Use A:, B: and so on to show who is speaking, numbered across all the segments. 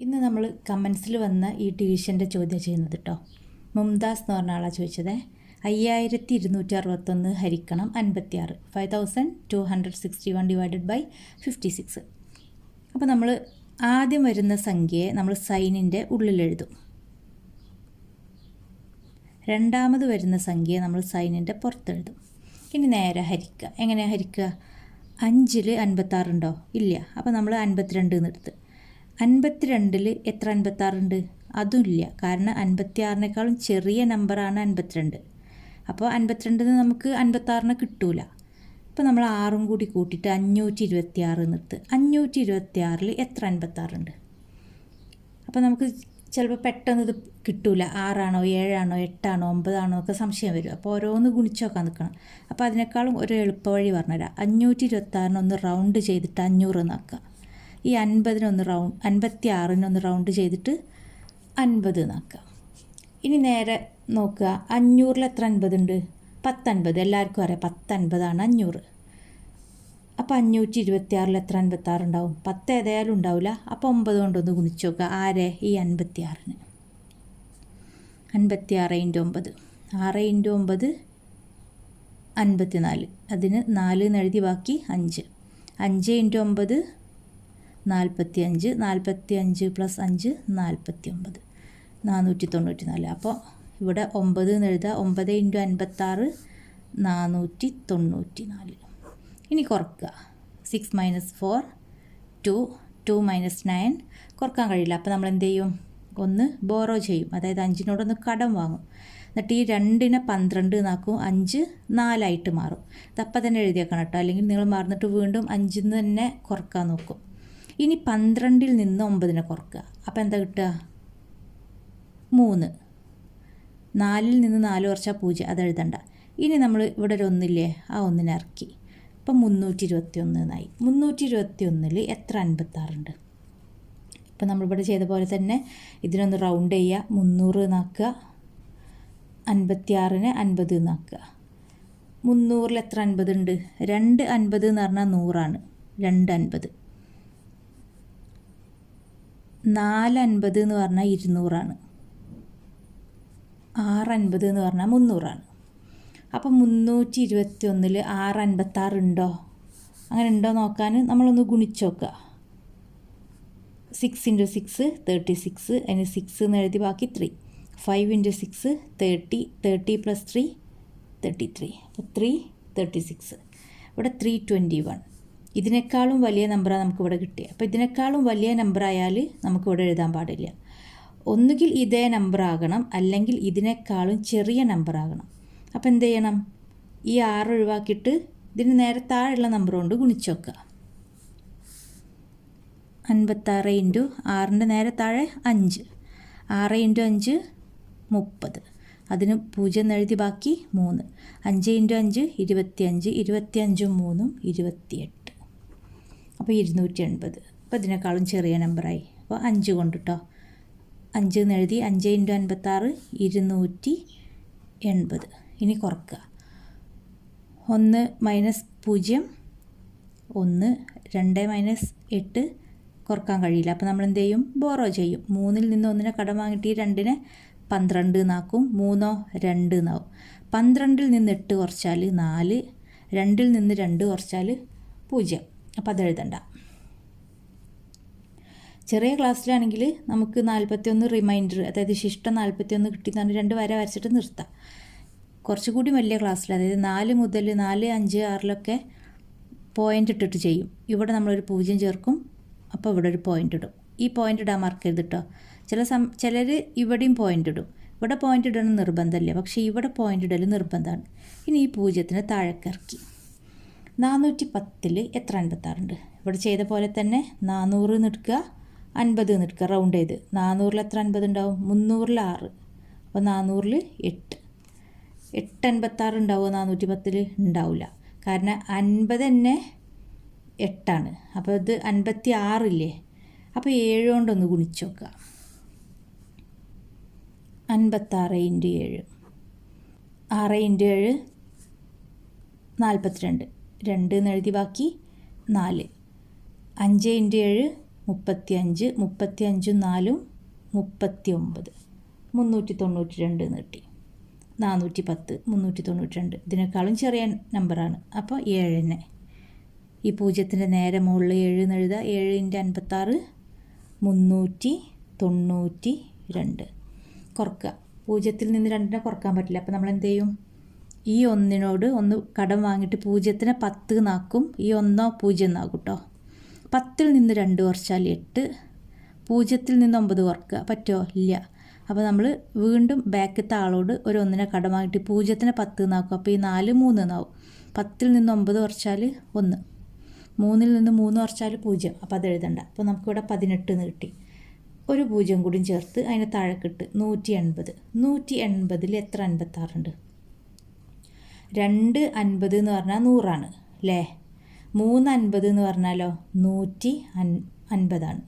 A: ഇന്ന് നമ്മൾ കമൻസിൽ വന്ന ഈ ഡിവിഷൻ്റെ ചോദ്യം ചെയ്യുന്നത് കേട്ടോ. മുംതാസ് എന്ന് പറഞ്ഞ ആളാണ് ചോദിച്ചത്. 5261 ഹരിക്കണം 56, 5261 ഡിവൈഡഡ് ബൈ 56. അപ്പോൾ നമ്മൾ ആദ്യം വരുന്ന സംഖ്യയെ നമ്മൾ സൈനിൻ്റെ ഉള്ളിലെഴുതും. രണ്ടാമത് വരുന്ന സംഖ്യയെ നമ്മൾ സൈനിൻ്റെ പുറത്തെഴുതും. ഇനി നേരെ ഹരിക്കുക. എങ്ങനെയാണ് ഹരിക്കുക? 5ൽ 56 ഉണ്ടോ? ഇല്ല. അപ്പോൾ നമ്മൾ 52 എടുത്ത് 52ൽ എത്ര 56 ഉണ്ട്? അതും ഇല്ല. കാരണം 56-നേക്കാളും ചെറിയ നമ്പറാണ് 52. അപ്പോൾ 52 നമുക്ക് 56 കിട്ടൂല. അപ്പോൾ നമ്മൾ 6 കൂടി കൂട്ടിയിട്ട് 526 നിർത്ത്. 526ൽ എത്ര 56 ഉണ്ട്? അപ്പോൾ നമുക്ക് ചിലപ്പോൾ പെട്ടെന്ന് ഇത് കിട്ടൂല. 6ആണോ 7ആണോ 8ആണോ 9ആണോ ഒക്കെ സംശയം വരും. അപ്പോൾ ഓരോന്ന് ഗുണിച്ചൊക്കെ നിൽക്കണം. അപ്പോൾ അതിനേക്കാളും ഒരു എളുപ്പവഴി പറഞ്ഞുതരാം. 526 ഒന്ന് റൗണ്ട് ചെയ്തിട്ട് 500 എന്നാക്കുക. ഈ 56 റൗണ്ട് ചെയ്തിട്ട് 50 എന്നാക്കുക. ഇനി നേരെ നോക്കുക. 500ൽ എത്ര 50 ഉണ്ട്? 1050. എല്ലാവർക്കും അറിയാം 1050ആണ് 500. അപ്പോൾ 526ൽ എത്ര 56 ഉണ്ടാവും? 10 ഏതായാലും ഉണ്ടാവില്ല. അപ്പോൾ 9 കൊണ്ടൊന്ന് ഗുണിച്ച് നോക്കുക. ആരെ? ഈ 56ന്. 56 × 9. 6 × 9 54. അതിന് 4 എന്ന് എഴുതി ബാക്കി 5. 5 × 9 45. 45 + 5 49. 494. അപ്പോൾ ഇവിടെ 9 എന്ന് എഴുതുക. 9 × 56 494. ഇനി കുറക്കുക. 6 - 4 2. 2 - 9 കുറക്കാൻ കഴിയില്ല. അപ്പോൾ നമ്മൾ എന്ത് ചെയ്യും? ഒന്ന് ബോറോ ചെയ്യും. അതായത് 5നോടൊന്ന് കടം വാങ്ങും. എന്നിട്ട് ഈ 2നെ 12 എന്നാക്കും. 5 4ആയിട്ട് മാറും. ഇതപ്പം തന്നെ എഴുതിയേക്കണം കേട്ടോ. അല്ലെങ്കിൽ നിങ്ങൾ മറന്നിട്ട് വീണ്ടും 5 തന്നെ കുറക്കാൻ നോക്കും. ഇനി 12ൽ നിന്ന് 9നെ കുറക്കുക. അപ്പോൾ എന്താ കിട്ടുക? 3. 4ൽ നിന്ന് 4 കുറച്ചാൽ 0. അത് എഴുതണ്ട. ഇനി നമ്മൾ ഇവിടെ ഒരു 1 ഇല്ലേ? ആ 1നെ ഇറക്കി. ഇപ്പം 321 എന്നായി. 321ൽ എത്ര 56 ഉണ്ട്? ഇപ്പം നമ്മളിവിടെ ചെയ്ത പോലെ തന്നെ ഇതിനൊന്ന് റൗണ്ട് ചെയ്യുക. 300 എന്നാക്കുക. 56നെ 50 എന്നാക്കുക. 300ൽ എത്ര 50 ഉണ്ട്? 2 50 എന്ന് പറഞ്ഞാൽ 100ആണ്. 2 50. 4 50 എന്ന് പറഞ്ഞാൽ 200ആണ്. 6 50 എന്ന് പറഞ്ഞാൽ 300ആണ്. അപ്പം 321ൽ 6 56 ഉണ്ടോ? അങ്ങനെ ഉണ്ടോ നോക്കാൻ നമ്മളൊന്ന് ഗുണിച്ച് നോക്കുക. 6 × 6 36. അതിന് 6 എന്ന് എഴുതി ബാക്കി 3. 5 × 6 30. 30 + 3 33. അപ്പോൾ 336. ഇവിടെ 321. ഇതിനേക്കാളും വലിയ നമ്പറാണ് നമുക്കിവിടെ കിട്ടിയത്. അപ്പോൾ ഇതിനേക്കാളും വലിയ നമ്പറായാൽ നമുക്കിവിടെ എഴുതാൻ പാടില്ല. ഒന്നുകിൽ ഇതേ നമ്പറാകണം, അല്ലെങ്കിൽ ഇതിനേക്കാളും ചെറിയ നമ്പറാകണം. അപ്പോൾ എന്ത് ചെയ്യണം? ഈ 6 ഒഴിവാക്കിയിട്ട് ഇതിന് നേരെ താഴെയുള്ള നമ്പർ കൊണ്ട് ഗുണിച്ച് വെക്കുക. 56 × 6ൻ്റെ നേരെ താഴെ 5. 6 × 5 30. അതിന് 0 എന്ന് എഴുതി ബാക്കി 3. 5 × 5 25. 25 3 28. അപ്പോൾ 280. അപ്പോൾ ഇതിനേക്കാളും ചെറിയ നമ്പറായി. അപ്പോൾ 5 കൊണ്ട് കേട്ടോ. 5 എന്ന് എഴുതി. 5 × 56 280. ഇനി കുറക്കുക. 1 - 0 1. 2 - 8 കുറക്കാൻ കഴിയില്ല. അപ്പോൾ നമ്മൾ എന്ത് ചെയ്യും? ബോറോ ചെയ്യും. 3ൽ നിന്ന് 1നെ കടം വാങ്ങിയിട്ട് 2നെ 12 എന്നാക്കും. 3 2 എന്നാവും. 12ൽ നിന്ന് 8 കുറച്ചാൽ 4. 2ൽ നിന്ന് 2 കുറച്ചാൽ 0. അപ്പോൾ അത് എഴുതണ്ട. ചെറിയ ക്ലാസ്സിലാണെങ്കിൽ നമുക്ക് 41 റിമൈൻഡർ, അതായത് ശിഷ്ടം 41 കിട്ടിയെന്ന് 2 വര വരച്ചിട്ട് നിർത്താം. കുറച്ചുകൂടി വലിയ ക്ലാസ്സിൽ, അതായത് 4 മുതൽ 4, 5, 6 പോയിൻ്റ് ഇട്ടിട്ട് ചെയ്യും. ഇവിടെ നമ്മളൊരു 0 ചേർക്കും. അപ്പോൾ ഇവിടെ ഒരു പോയിൻ്റ് ഇടും. ഈ പോയിൻ്റ് ഇടാൻ മറക്കരുത് കേട്ടോ. ചിലർ ഇവിടെയും പോയിൻ്റ് ഇടും. ഇവിടെ പോയിൻ്റ് ഇടണം നിർബന്ധമില്ല, പക്ഷേ ഇവിടെ പോയിൻ്റ് ഇടൽ നിർബന്ധമാണ്. ഇനി ഈ 0നെ താഴേക്കിറക്കി. 410ൽ എത്ര 56 ഉണ്ട്? ഇവിടെ ചെയ്ത പോലെ തന്നെ 400 എന്ന് എടുക്കുക, 50 എന്ന് എടുക്കുക, റൗണ്ട് ചെയ്ത്. 400ൽ എത്ര 50 ഉണ്ടാവും? 300ൽ 6. അപ്പോൾ 400ൽ 8. 856 ഉണ്ടാവുമോ 410ൽ? ഉണ്ടാവില്ല. കാരണം 50 തന്നെ 8ആണ്. അപ്പോൾ ഇത് 56 ഇല്ലേ? അപ്പോൾ 7 കൊണ്ടൊന്ന് ഗുണിച്ച് നോക്കുക. 56 × 7. 6 × 7 42. 2 എന്ന് എഴുതി ബാക്കി 4. 5 × 7 35, 35 4 39, 392 എന്ന് കിട്ടി. 410, 392 ഇതിനേക്കാളും ചെറിയ നമ്പറാണ്. അപ്പോൾ 7 തന്നെ. ഈ 0ൻ്റെ നേരെ മുകളിൽ 7 എന്ന് എഴുതുക. 7 × 56 392. കുറക്കുക. 0ൽ നിന്ന് 2നെ കുറക്കാൻ പറ്റില്ല. അപ്പോൾ നമ്മൾ എന്ത് ചെയ്യും? ഈ 1നോട് 1 കടം വാങ്ങിയിട്ട് 0നെ 10 എന്നാക്കും. ഈ 1 0 എന്നാക്കും കേട്ടോ. 10ൽ നിന്ന് 2 കുറച്ചാൽ 8, 0ൽ നിന്ന് 9 കുറക്കുക. പറ്റുമോ? ഇല്ല. അപ്പോൾ നമ്മൾ വീണ്ടും ബാക്കത്തെ ആളോട് ഒരു 1നെ കടം വാങ്ങിയിട്ട് 0നെ 10 എന്നാക്കും. അപ്പോൾ ഈ 4 3 എന്നാവും. 10ൽ നിന്ന് 9 കുറച്ചാൽ 1, 3ൽ നിന്ന് 3 കുറച്ചാൽ 0. അപ്പോൾ അത് എഴുതണ്ട. അപ്പോൾ നമുക്കിവിടെ 18 എന്ന് കിട്ടി. ഒരു 0 കൂടി ചേർത്ത് അതിന് താഴെക്കിട്ട് 180. 180ൽ എത്ര 56 ഉണ്ട്? 2 50 എന്ന് പറഞ്ഞാൽ 100 അല്ലേ? 3 50 എന്ന് പറഞ്ഞാലോ 150 ആണ്.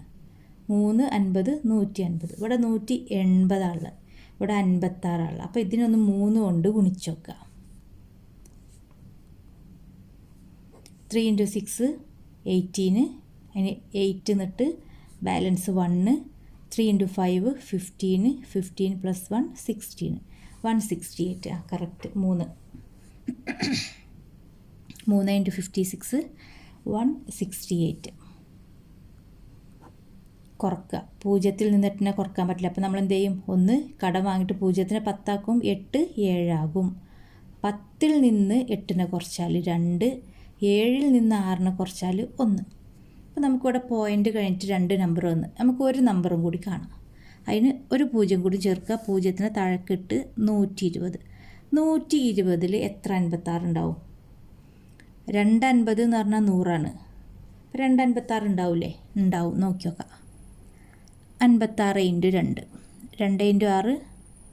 A: 3 50 150. ഇവിടെ 180 ആള്, ഇവിടെ 56 ആള്. അപ്പോൾ ഇതിനൊന്ന് 3 കൊണ്ട് ഗുണിച്ച് നോക്കുക. 3 × 6 18, അതിന് 8 എന്നിട്ട് ബാലൻസ് 1. 3 × 5 15, 15 + 1 16, 168. കറക്റ്റ്. 3 × 56 168. കുറക്കുക. 0ൽ നിന്ന് 8നെ കുറക്കാൻ പറ്റില്ല. അപ്പോൾ നമ്മൾ എന്ത് ചെയ്യും? 1 കടം വാങ്ങിയിട്ട് 0നെ 10 ആക്കും. 8 7 ആകും. 10ൽ നിന്ന് 8നെ കുറച്ചാൽ 2, 7ൽ നിന്ന് 6നെ കുറച്ചാൽ 1. അപ്പോൾ നമുക്കിവിടെ പോയിൻ്റ് കഴിഞ്ഞിട്ട് 2 നമ്പർ വന്ന് നമുക്ക് ഒരു നമ്പറും കൂടി കാണാം. അതിന് ഒരു 0 കൂടി ചേർക്കുക. 0നെ താഴെക്കിട്ട് 120. 120ൽ എത്ര 56 ഉണ്ടാവും? 250 എന്ന് പറഞ്ഞാൽ 100 അപ്പോൾ 256 ഉണ്ടാവില്ലേ? ഉണ്ടാവും. നോക്കി നോക്കാം. 56 × 2, 2 × 6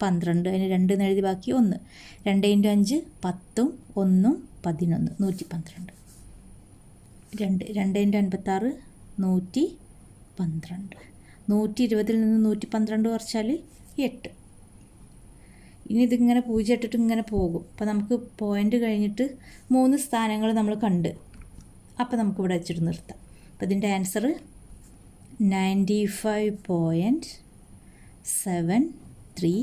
A: 12, അതിന് 2 എന്ന് എഴുതി ബാക്കി 1. 2 × 5 10, 1 11, 112. 2 × 56 112. 120ൽ നിന്ന് 112 കുറച്ചാൽ 8. ഇനി ഇതിങ്ങനെ 0 ഇട്ടിട്ട് ഇങ്ങനെ പോകും. അപ്പോൾ നമുക്ക് പോയിൻ്റ് കഴിഞ്ഞിട്ട് 3 സ്ഥാനങ്ങൾ നമ്മൾ കണ്ട്. അപ്പോൾ നമുക്കിവിടെ വെച്ചിട്ട് നിർത്താം. അപ്പോൾ ഇതിൻ്റെ ആൻസർ 95.73